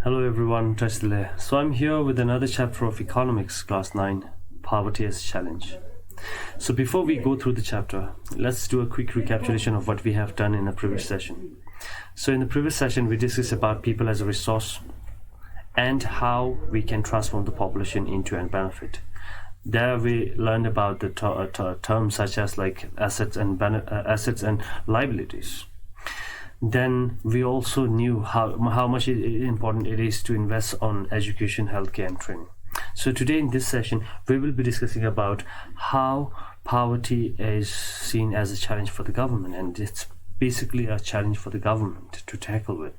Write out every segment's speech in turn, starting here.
Hello everyone, Tasile. So I'm here with another chapter of Economics, Class 9, Poverty as Challenge. So before we go through the chapter, let's do a quick recapitulation of what we have done in the previous session. So in the previous session, we discussed about people as a resource and how we can transform the population into a benefit. There we learned about the terms such as like assets and liabilities. Then we also knew how much important it is to invest on education, healthcare, and training. So today in this session, we will be discussing about how poverty is seen as a challenge for the government, and it's basically a challenge for the government to tackle with.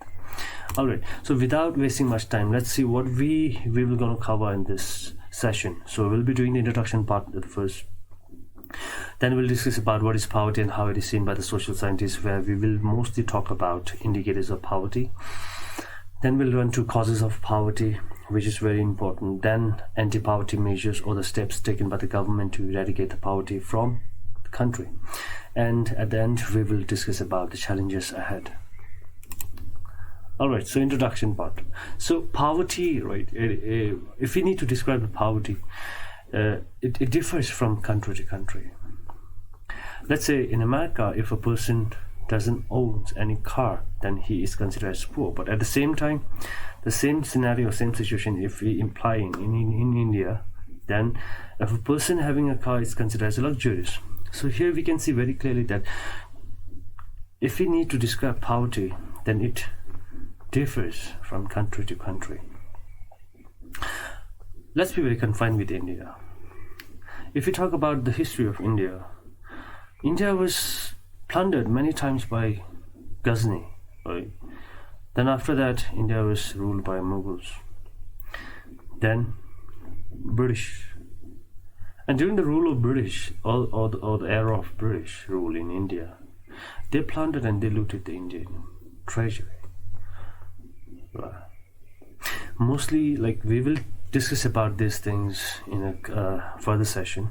Alright, so without wasting much time, let's see what we will going to cover in this session. So we'll be doing the introduction part at first. Then we'll discuss about what is poverty and how it is seen by the social scientists, where we will mostly talk about indicators of poverty. Then we'll run to causes of poverty, which is very important. Then anti-poverty measures or the steps taken by the government to eradicate the poverty from the country. And at the end, we will discuss about the challenges ahead. Alright, so introduction part. So poverty, right, if we need to describe the poverty, it differs from country to country. Let's say in America, if a person doesn't own any car, then he is considered as poor. But at the same time, the same scenario, same situation, if we imply in India, then if a person having a car is considered as luxurious. So here we can see very clearly that if we need to describe poverty, then it differs from country to country. Let's be very confined with India. If we talk about the history of India, India was plundered many times by Ghazni, right? Then after that, India was ruled by Mughals. Then British. And during the rule of British, or the era of British rule in India, they plundered and they looted the Indian treasury. Right. Mostly, like, we will discuss about these things in a further session.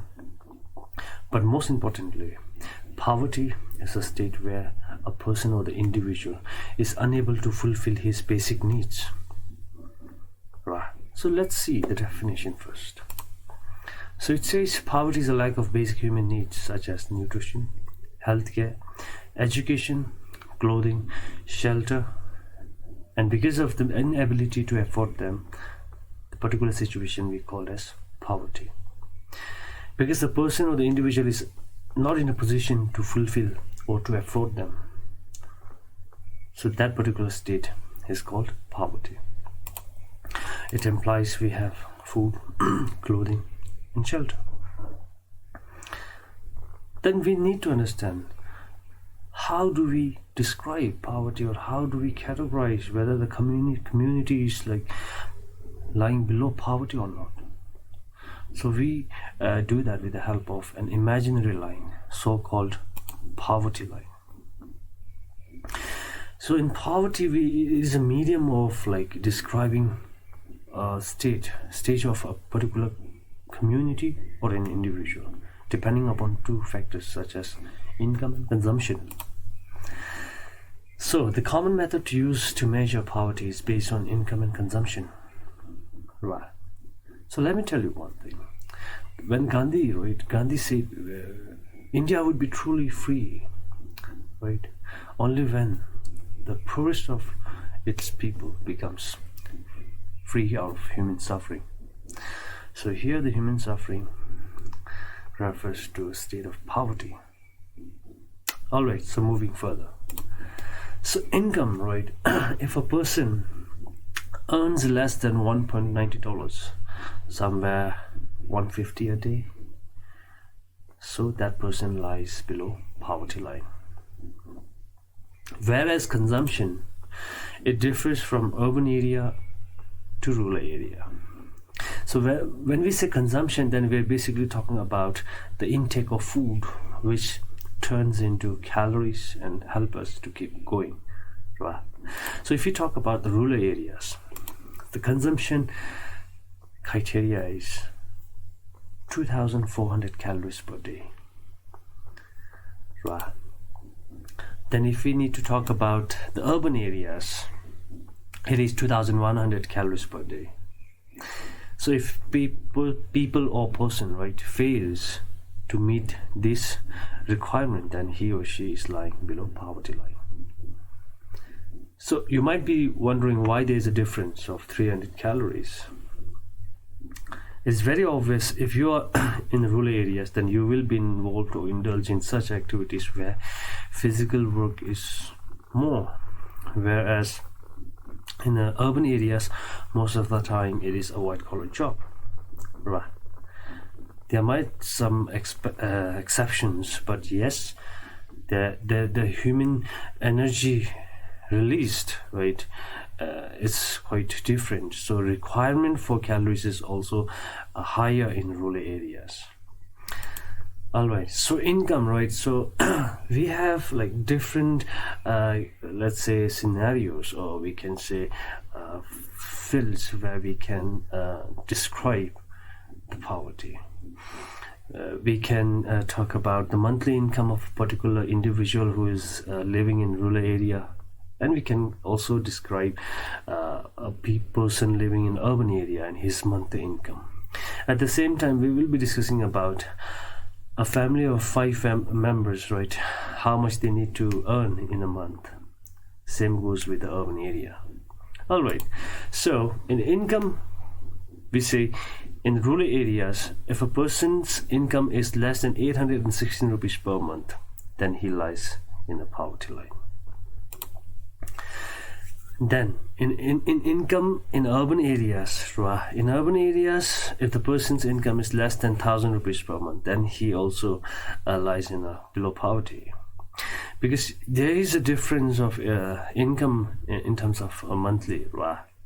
But most importantly, poverty is a state where a person or the individual is unable to fulfill his basic needs. Right. So let's see the definition first. So it says poverty is a lack of basic human needs such as nutrition, healthcare, education, clothing, shelter, and because of the inability to afford them, the particular situation we call as poverty. Because the person or the individual is not in a position to fulfill or to afford them. So that particular state is called poverty. It implies we have food, clothing, and shelter. Then we need to understand, how do we describe poverty, or how do we categorize whether the community is like lying below poverty or not? So we do that with the help of an imaginary line, so-called poverty line. So in poverty, it is a medium of like describing a stage of a particular community or an individual, depending upon two factors such as income and consumption. So the common method to use to measure poverty is based on income and consumption. Right. So let me tell you one thing. When Gandhi said India would be truly free, right, only when the poorest of its people becomes free of human suffering. So here the human suffering refers to a state of poverty. Alright, so moving further. So income, right, if a person earns less than $1.90, somewhere $150 a day, so that person lies below poverty line. Whereas consumption, it differs from urban area to rural area. So when we say consumption, then we're basically talking about the intake of food, which turns into calories and help us to keep going. Right. So if you talk about the rural areas, the consumption criteria is 2,400 calories per day. Right. Then if we need to talk about the urban areas, it is 2100 calories per day. So if people or person, right, fails to meet this requirement, then he or she is lying below poverty line. So you might be wondering why there is a difference of 300 calories. It's very obvious. If you are in rural areas, then you will be involved or indulge in such activities where physical work is more, whereas in the urban areas, most of the time it is a white-collar job, right? There might some exceptions, but yes, the human energy released, right, is quite different. So requirement for calories is also higher in rural areas. All right, so income, right? So we have like different let's say scenarios, or we can say fields where we can describe the poverty. We can talk about the monthly income of a particular individual who is living in rural area, and we can also describe a person living in urban area and his monthly income. At the same time, we will be discussing about a family of 5 members, right? How much they need to earn in a month. Same goes with the urban area. All right. So in income, we say in rural areas, if a person's income is less than 816 rupees per month, then he lies in the poverty line. Then in income in urban areas, if the person's income is less than 1000 rupees per month, then he also lies in below poverty, because there is a difference of income in terms of monthly.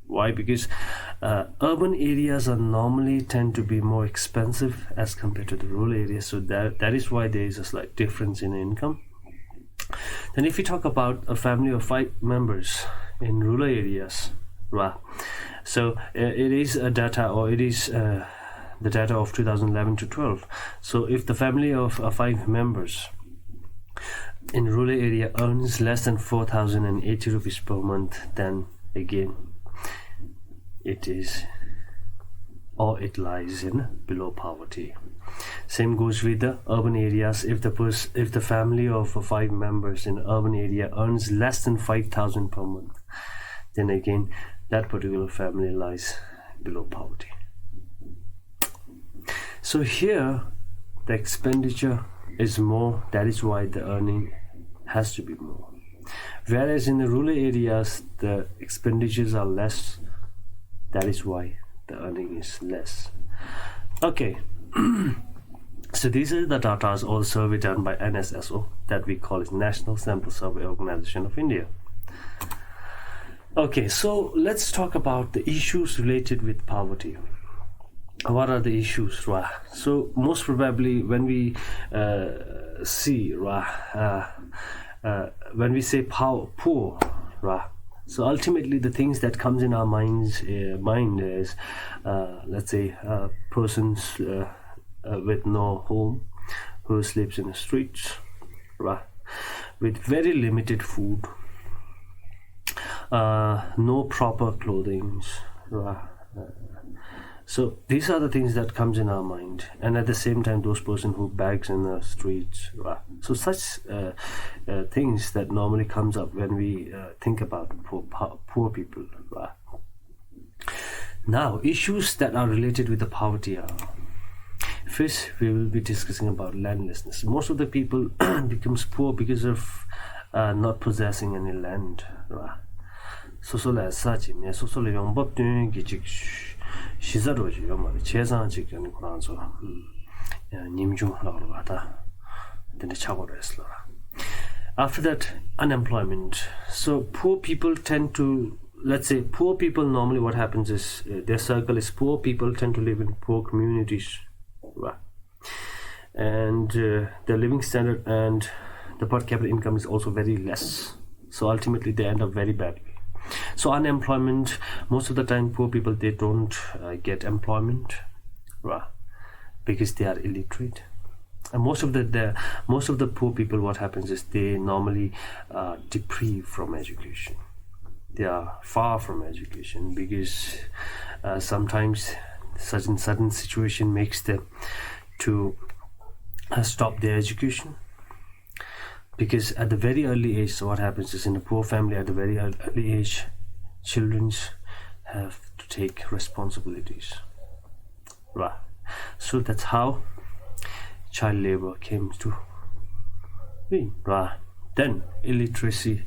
Why? Because urban areas are normally tend to be more expensive as compared to the rural areas, so that is why there is a slight difference in income. Then if we talk about a family of 5 members in rural areas, so it is a data, or it is the data of 2011 to 12. So if the family of 5 members in rural area earns less than 4080 rupees per month, then again it lies in below poverty. Same goes with the urban areas. If the family of 5 members in urban area earns less than 5000 per month, then again that particular family lies below poverty. So here the expenditure is more, that is why the earning has to be more. Whereas in the rural areas the expenditures are less, that is why the earning is less. Okay. So these are the data or survey done by NSSO, that we call it National Sample Survey Organization of India. Okay, so let's talk about the issues related with poverty. What are the issues? So most probably when we see when we say poor, so ultimately the things that comes in our mind is let's say persons with no home, who sleeps in the streets, with very limited food, no proper clothing, so these are the things that comes in our mind. And at the same time, those person who begs in the streets, so such things that normally comes up when we think about poor people. Now, issues that are related with the poverty are: first, we will be discussing about landlessness. Most of the people becomes poor because of not possessing any land. 소소라 사지면 소소를 용법된 기직 시자로지 요말 재산직은 그런서 님중하러 가다 근데 착오를 했어라. After that, unemployment. So poor people tend to, let's say poor people, normally what happens is their circle is poor people tend to live in poor communities, and their living standard and the per capita income is also very less, so ultimately they end up very badly. So unemployment, most of the time poor people, they don't get employment, because they are illiterate. And most of the poor people, what happens is they normally deprive from education. they are far from education, because sometimes certain situation makes them to stop their education. Because at the very early age, so what happens is, in a poor family, at the very early age, children have to take responsibilities, right? So that's how child labor came to be, right? Then illiteracy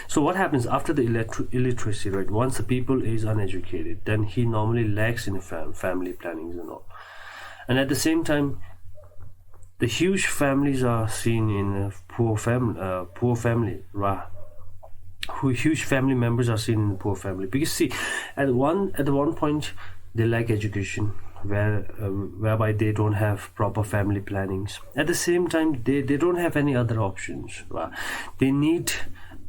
so what happens after the illiteracy, right? Once the people is uneducated, then he normally lacks in family plannings and all. And at the same time, the huge families are seen in a poor family, right? Huge family members are seen in the poor family, because see, at one point they lack education, whereby they don't have proper family plannings. At the same time, they don't have any other options, right? They need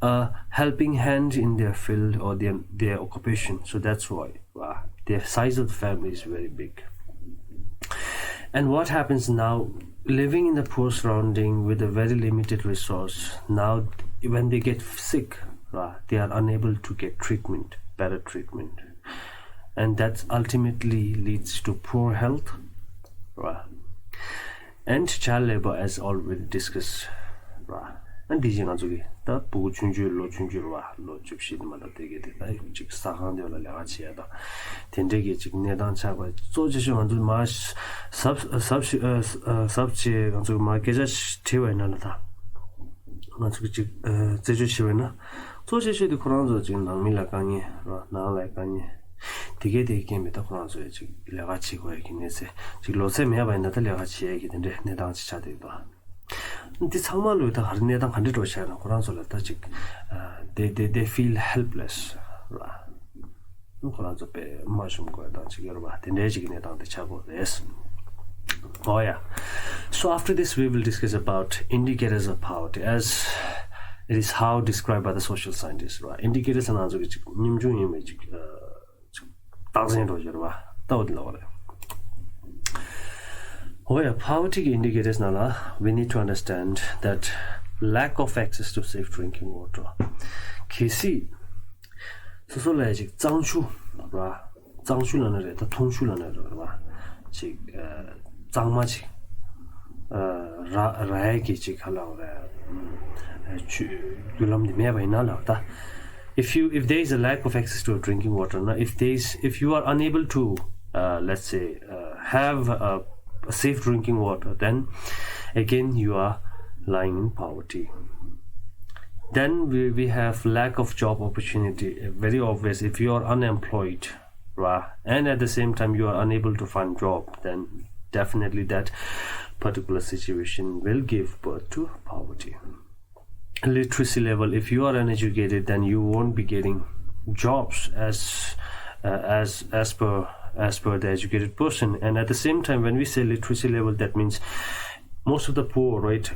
a helping hand in their field or their occupation. So that's why, right, the size of the family is very big. And what happens now, living in the poor surrounding with a very limited resource, now when they get sick, right, they are unable to get better treatment, and that ultimately leads to poor health, right? And child labor, as already discussed, right? And these are the poor children, low children, low children, mother, they get it. Chick Sahan, the Lachia, then they get Nedan Chaba, so just want to mash subject on to my Gazash Tiva and another. Once we Zeshivena, so she the Koranzo in Milakanye, now like Kanye. They came with the Koranzo, Lavachi, working, say, Chilose may have another Lavachi egg in the Nedan Chadiba. This how much with a Nedan 100 or Shana Koranzo, they feel helpless. Koranzo pay mushroom go down to Yoruba, the Nejig down the Chabo, yes. Oh yeah. So after this we will discuss about indicators of poverty, as it is how described by the social scientists, right? Indicators and answer which Nimju image oh yeah, poverty indicators nala, we need to understand that lack of access to safe drinking water. Kisi so like Zangshu, right? Zangshu lanare, the Tongshu lanare, right? Chik Zangmachi Raiki Chikala Yulam the Meva. If there is a lack of access to drinking water, if you are unable to let's say have a safe drinking water, then again you are lying in poverty. Then we have lack of job opportunity, very obvious. If you are unemployed, right, and at the same time you are unable to find job, then definitely that particular situation will give birth to poverty. Literacy level, if you are uneducated, then you won't be getting jobs as per the educated person. And at the same time, when we say literacy level, that means most of the poor, right,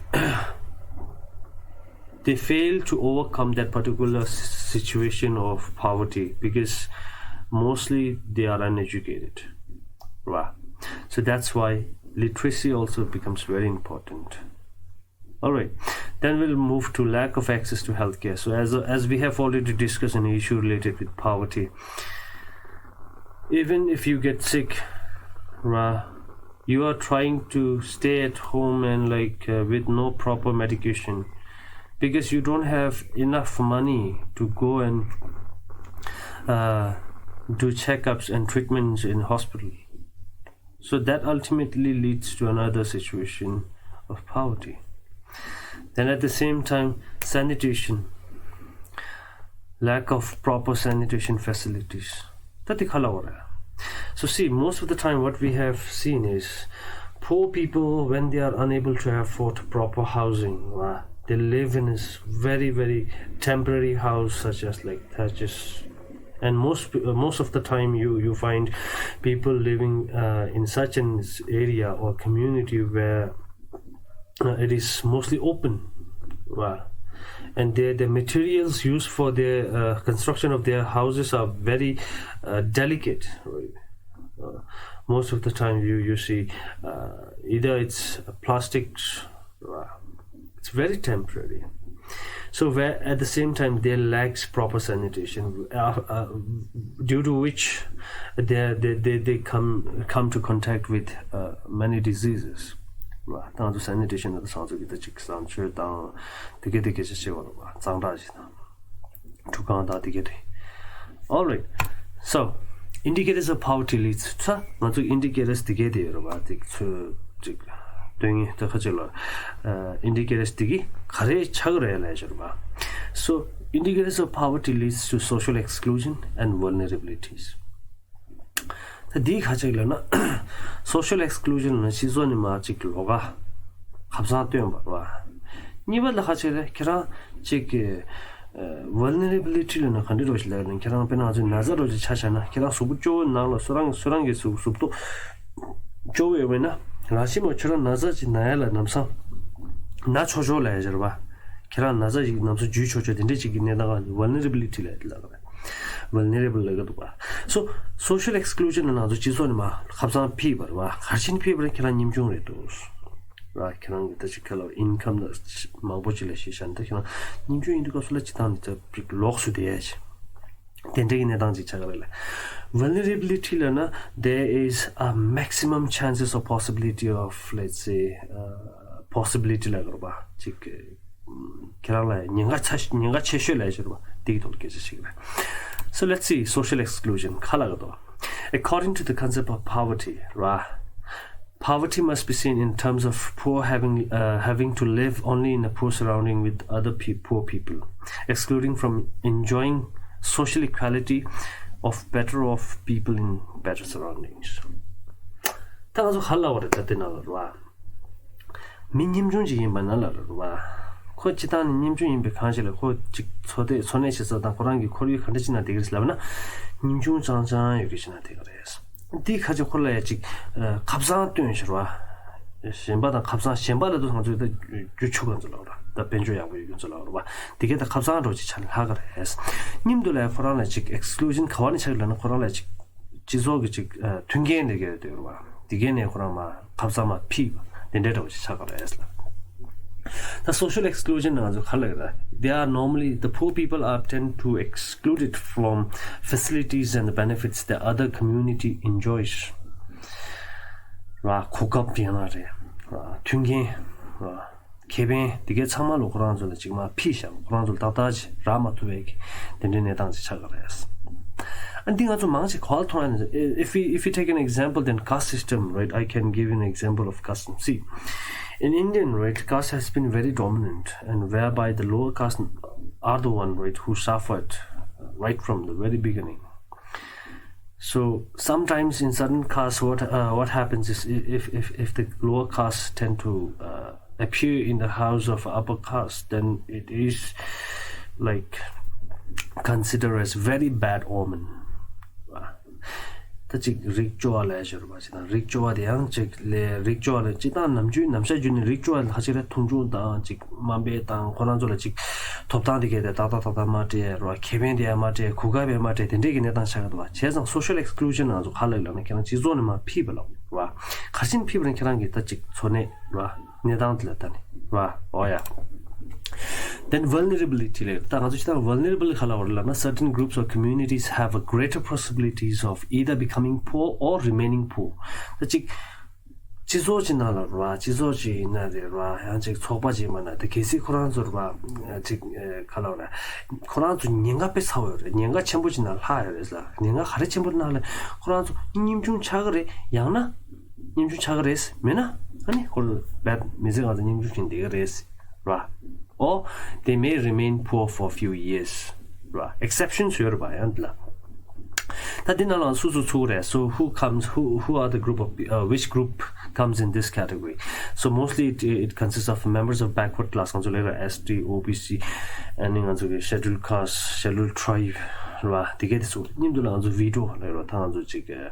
they fail to overcome that particular situation of poverty because mostly they are uneducated, right? So that's why literacy also becomes very important. All right, then we'll move to lack of access to healthcare. So as we have already discussed an issue related with poverty, even if you get sick, you are trying to stay at home and with no proper medication because you don't have enough money to go and do checkups and treatments in hospital. So that ultimately leads to another situation of poverty. Then at the same time, sanitation, lack of proper sanitation facilities. So see, most of the time what we have seen is poor people, when they are unable to afford proper housing, they live in this very, very temporary house, such as thatches. And most of the time you find people living in such an area or community where it is mostly open, and the materials used for their construction of their houses are very delicate. Most of the time you see either it's plastics, it's very temporary. So where at the same time they lacks proper sanitation, due to which they come to contact with many diseases.当做 sanitation 的上这个的这个上去当这个是写完了吧，长大去的，就刚到这个的。All right, so indicators of poverty leads. 자, 먼저 indicators 되게 돼요, 봐. 저 등이 더 가지러 indicators 되기 가래 착을 해야 죠, 봐. So indicators of poverty leads to social exclusion and vulnerabilities. 디 가지려나 social exclusion은 시선이 마치로가 합사되는 봐. 니발라 가지래 그라 지게 vulnerability는 간디로실라는 그랑 변화지 나자로지 차잖아. 그랑 수부조 나로 수랑게 수습도 조외에나 라시모처럼 나자지 나야라 남사 나 초조래 저봐. 그랑 나자지 남서 주초초 된데지 내다가 vulnerability를 했다가 vulnerable lagadu ba. So social exclusion na azu chiso ni ma khabsa phi bar ba kharchin phi bar kira nimjung re dos ra kira ta chikala income da ma bochile shi shan ta kira nimjung indu ka sula chitan ta log su de yaj tendegi ne dang ji chagala vulnerability la na there is a maximum chances or possibility of, let's say, possibility la ba chik kira la nyanga cheshe la jor ba dig dol ke ji. So let's see social exclusion. According to the concept of poverty, poverty must be seen in terms of poor having to live only in a poor surrounding with other poor people, excluding from enjoying social equality of better off people in better surroundings. 따라서 할라고 그랬다나 민님중지 만나라라. 코 지단 님중 백한실에 코 저대 손에서 다 고랑기 코리 컨디션나 되겠으려나 님중 장장 여기시나 되거래서 디 가지 콜라야지 갑상 뛰는시로와 신바다 갑상 신바다도 상주도 주축은 줄라라 다 벤조야고 이건 줄라라 봐 되게 다 갑상으로 잘 하거래서 님들의 코로나직 exclusion 가만히 차려는 코로나직 지속이 즉 튕게 되게 돼요 봐 디게네 코로나 갑상마 피 된대로 차거래서. The social exclusion they are normally the poor people are tend to excluded from facilities and the benefits the other community enjoys. 고급 비하나래. 튕긴 개변 되게 참말로 그런 소리 지금 피셔 그런 소리 다다지 라마투에게 된내 당시 차가래서. I think also 망치 퀄토는 if we take an example then caste system, right? I can give you an example of caste. See, in Indian, right, caste has been very dominant, and whereby the lower caste are the one, right, who suffered right from the very beginning. So sometimes in certain castes, what happens is if the lower castes tend to appear in the house of upper caste, then it is like considered as very bad omen. That's ritual leisure, ritual the young chick, ritual, chitan, namsajun, ritual, hasira tunju, chick, mambe, Koranzola chick, top down together, tata mate, or Kevendia mate, Kugabe mate, and digging it on Shagaba. She has a social exclusion as Halal and can she's one of my people. Kasin people in Karangi, the chick, Sone, Nedant Latani, oh yeah. Then vulnerability. Vulnerable, certain groups or communities have a greater possibilities of either becoming poor or remaining poor. The 지소지 나라 지소지 나데라 한직 초바지만 데 계시 코란조라 즉 칼라오라 코란조 닝가페 사워요 닝가 첨부지 날 하야래서 닝가 가르침부 날 코란조 님중 차그래 양나 님중 차그래스 메나 아니 홀 bad 미즈가 님중 되게래스 라 or they may remain poor for a few years 라 exceptions here by andla. So who are the group of which group comes in this category? So mostly it consists of members of backward class, ST, OBC, and scheduled caste, scheduled tribe. To get so nimdul anzu video lero tanzu chige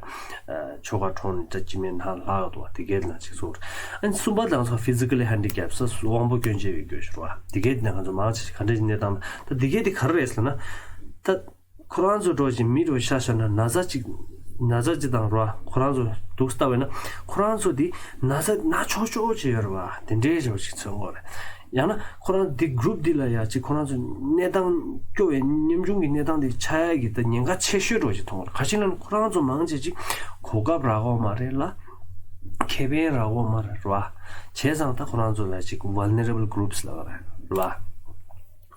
choga ton judgment ha la do to get na so and sumba danzo physically handicapped so wambo gyonje wi gyoshwa to get na anzu ma chi khande ne dam to dige di khar resla na ta Koranzo doji miro shashana nazaji dang ro Koranzo doksta wena Koranzo di naza na chocho je yorwa dende je chi chongore 야나 코로나 디 그룹 딜라야지 코로나 내당 교회 님중기 내당디 차야기 때 년가 최슈로지 통을 가시는 코로나 좀 망지지 고갑라고 말해라 개베라고 말해라 재상다 코로나 좀 지금 vulnerable groups 라라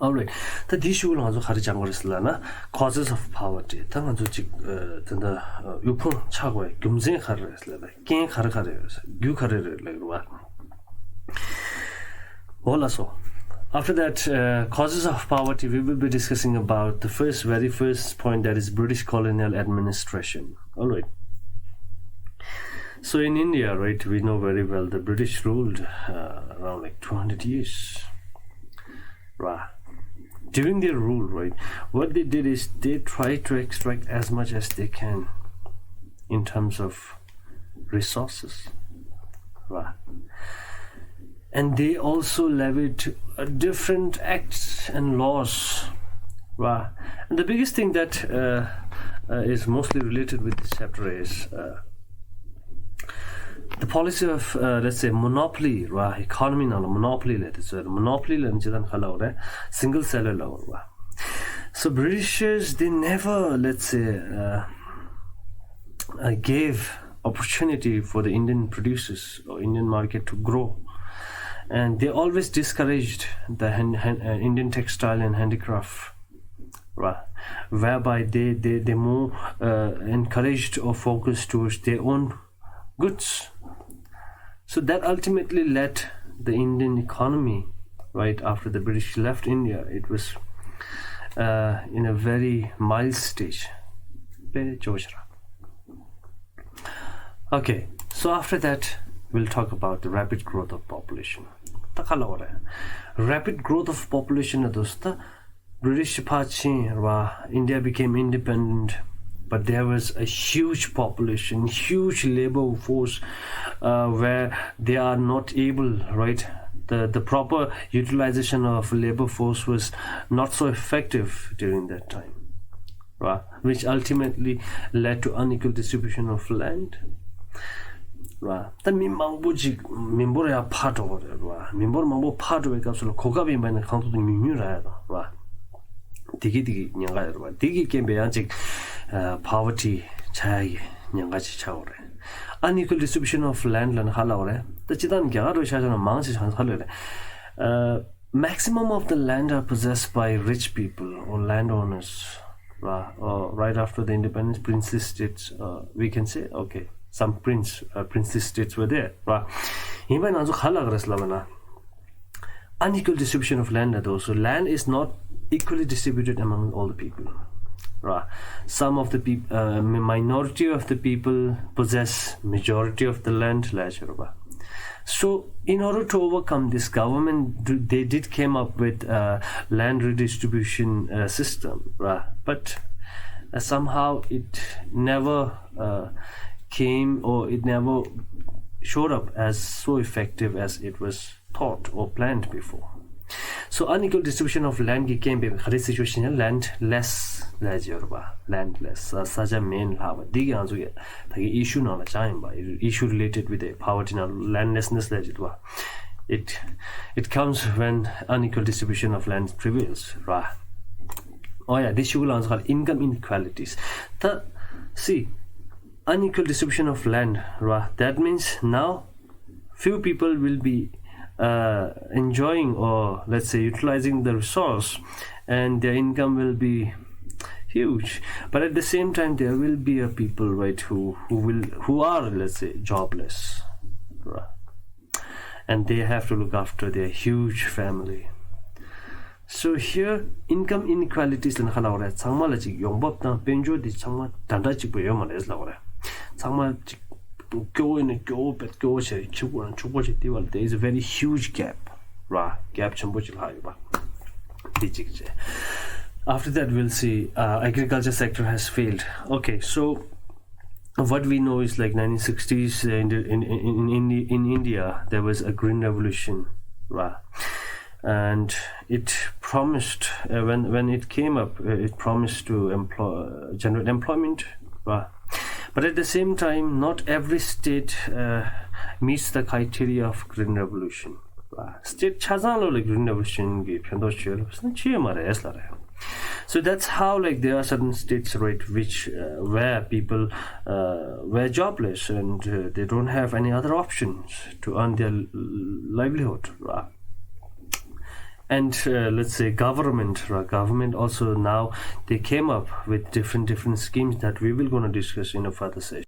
alright the issue will also 가르쳐 거슬라나 causes of poverty 당한 조직 된다 유풍 차고에 금세 가르슬라 개 가르가래서 유 가르를 봐 also after that causes of poverty we will be discussing about the very first point, that is British colonial administration. All right, so in India, right, we know very well the British ruled around like 200 years, right? During their rule, right, what they did is they tried to extract as much as they can in terms of resources, right? And they also levied different acts and laws. Wow. And the biggest thing that is mostly related with this chapter is the policy of, let's say, monopoly, right? Economy, now monopoly, let's say, monopoly, single seller law. So Britishers, they never, let's say, gave opportunity for the Indian producers or Indian market to grow. And they always discouraged the Indian textile and handicraft, right? Whereby they more encouraged or focused towards their own goods. So that ultimately led the Indian economy, right after the British left India, it was in a very mild stage. Okay, so after that we'll talk about the rapid growth of population. Rapid growth of population dosta British India became independent, but there was a huge population, huge labor force where they are not able, right? The proper utilization of labor force was not so effective during that time, right? Which ultimately led to unequal distribution of land. Right. The member part of it, right? Member mambo part of it, absolutely. Kogabi man account to the mimura, right? Digi nyanga, right? Digi can be antic poverty, chai nyangachi chaure. Unequal distribution of land and halaure. The Chitan Garo Shajan amounts and halare. Maximum of the land are possessed by rich people or landowners, right? Right after the independence, princely states, we can say, okay. Some princely states were there, right? Even also unequal distribution of land though. So land is not equally distributed among all the people, right? Some of the people, minority of the people possess majority of the land. So in order to overcome this, government they did came up with land redistribution system, right? But somehow it never came, or it never showed up as so effective as it was thought or planned before. So unequal distribution of land became a situation landless, landless. Such a main issue not a time issue related with the poverty and landlessness. It comes when unequal distribution of land prevails, right? Oh yeah, this issue will answer income inequalities. See, unequal distribution of land, right? That means now few people will be enjoying, or let's say utilizing the resource, and their income will be huge. But at the same time, there will be a people, right, who are, let's say, jobless, right? And they have to look after their huge family. So here, income inequalities and halawre changma la yongbop ta benjo di changma danda chi boyo ma les lawre changma go in a go but go che chuan chubo che diwal. There is a very huge gap, right? Gap chambo chi hai ba dichik che. After that we'll see agriculture sector has failed. Okay, so what we know is like 1960s in India there was a green revolution, right? And it promised when it came up, it promised to generate employment, right? But at the same time, not every state meets the criteria of green revolution, State chazalo like renovation gi phendo chelo chi mare esla. So that's how like there are certain states, right, which where people were jobless and they don't have any other options to earn their livelihood. And let's say government also now they came up with different schemes that we will gonna discuss in a further session.